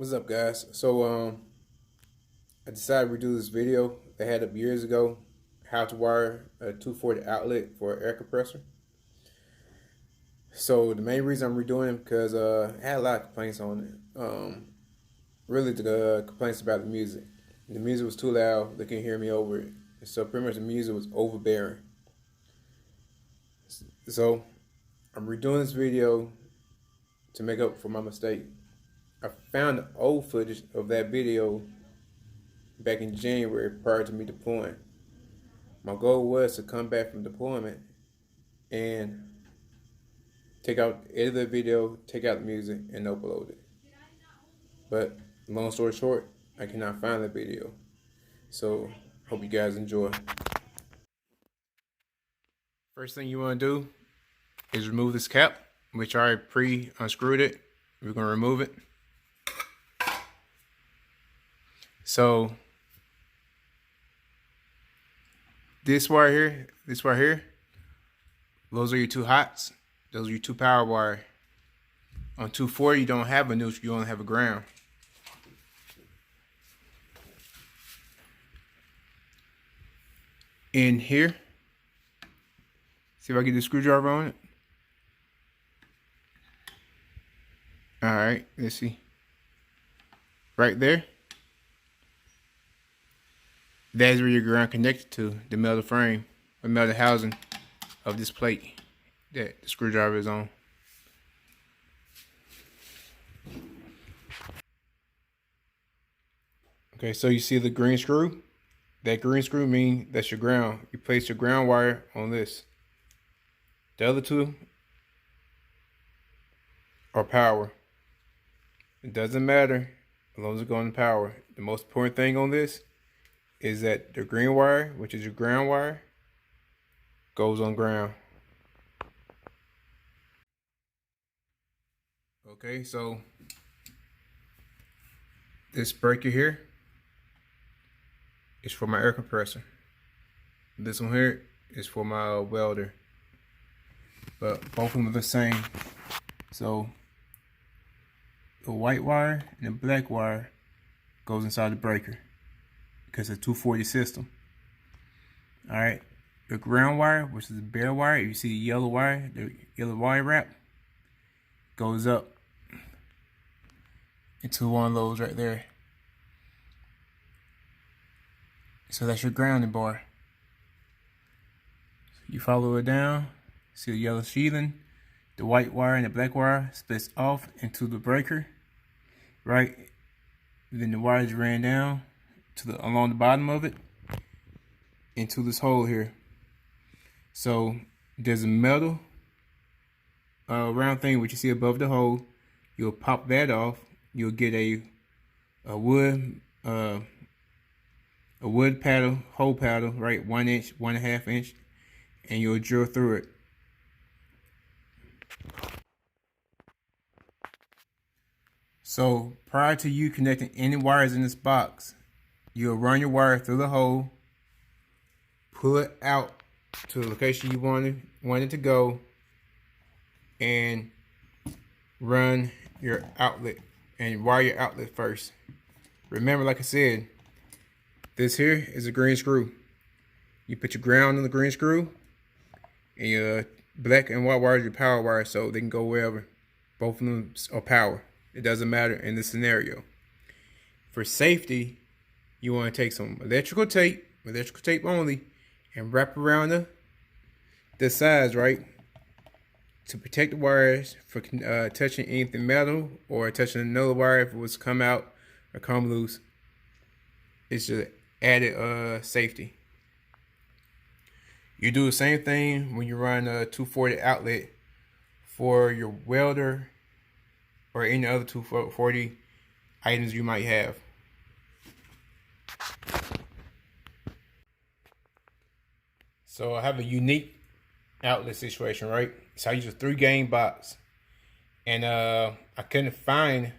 What's up, guys? I decided to redo this video that I had up years ago, how to wire a 240 outlet for an air compressor. So the main reason I'm redoing it because I had a lot of complaints on it. Really the complaints about the music. The music was too loud; they couldn't hear me over it. So pretty much the music was overbearing. So I'm redoing this video to make up for my mistake. I found old footage of that video back in January prior to me deploying. My goal was to come back from deployment and edit the video, take out the music, and upload it. But long story short, I cannot find the video. So hope you guys enjoy. First thing you want to do is remove this cap, which I pre-unscrewed it. We're going to remove it. So this wire here, those are your two hots. Those are your two power wire. On 240, you don't have a neutral, you only have a ground. In here, see if I get the screwdriver on it. All right, let's see. Right there, that is where your ground connected to the metal frame or metal housing of this plate that the screwdriver is on. Okay, so you see the green screw? That green screw means that's your ground. You place your ground wire on this. The other two are power. It doesn't matter as long as it's going to power. The most important thing on this is that the green wire, which is your ground wire, goes on ground. Okay, so this breaker here is for my air compressor. This one here is for my welder. But both of them are the same. So the white wire and the black wire goes inside the breaker because it's a 240 system. Alright, the ground wire, which is the bare wire, you see the yellow wire wrap, goes up into one of those right there. So that's your grounding bar. You follow it down, see the yellow sheathing, the white wire and the black wire splits off into the breaker, right? Then the wires ran down to along the bottom of it into this hole here. So there's a metal round thing which you see above the hole. You'll pop that off. You'll get a wood paddle, hole paddle, right? 1 inch, 1.5 inch, and you'll drill through it. So prior to you connecting any wires in this box, you'll run your wire through the hole, pull it out to the location you want it to go, and run your outlet and wire your outlet first. Remember, like I said, this here is a green screw. You put your ground on the green screw, and your black and white wire is your power wire, so they can go wherever. Both of them are power. It doesn't matter in this scenario. For safety, you want to take some electrical tape only, and wrap around the sides, right, to protect the wires for touching anything metal or touching another wire if it was come out or come loose. It's just added safety. You do the same thing when you run a 240 outlet for your welder or any other 240 items you might have. So I have a unique outlet situation, right? So I use a 3-game box, and I couldn't find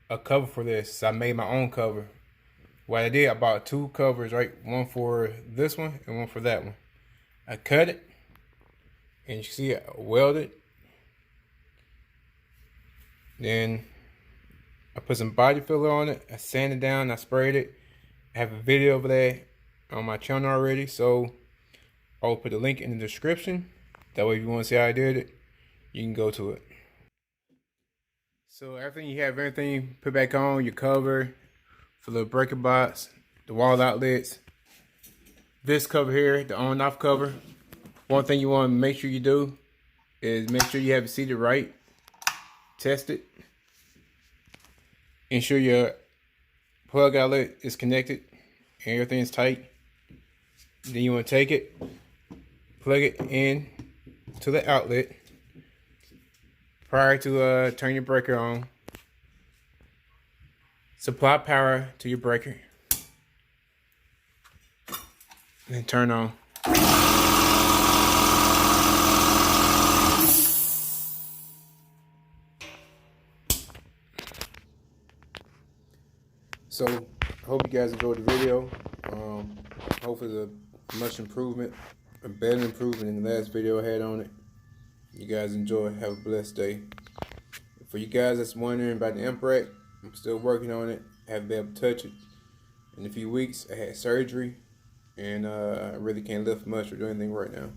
a cover for this, so I made my own cover. What I did, I bought 2 covers, right? One for this one and one for that one. I cut it, and you see I welded. Then I put some body filler on it. I sanded it down. I sprayed it. I have a video over there on my channel already, so I'll put the link in the description. That way, if you want to see how I did it, you can go to it. So everything put back on, your cover for the breaker box, the wall outlets, this cover here, the on-off cover. One thing you want to make sure you do is make sure you have it seated right. Test it. Ensure your plug outlet is connected and everything's tight. Then you want to take it, plug it in to the outlet prior to turn your breaker on. Supply power to your breaker and then turn on. So I hope you guys enjoyed the video. Hopefully it's a much improvement, a better improvement in the last video I had on it. You guys enjoy. Have a blessed day. For you guys that's wondering about the amp rack, I'm still working on it. I haven't been able to touch it in a few weeks. I had surgery, and I really can't lift much or do anything right now.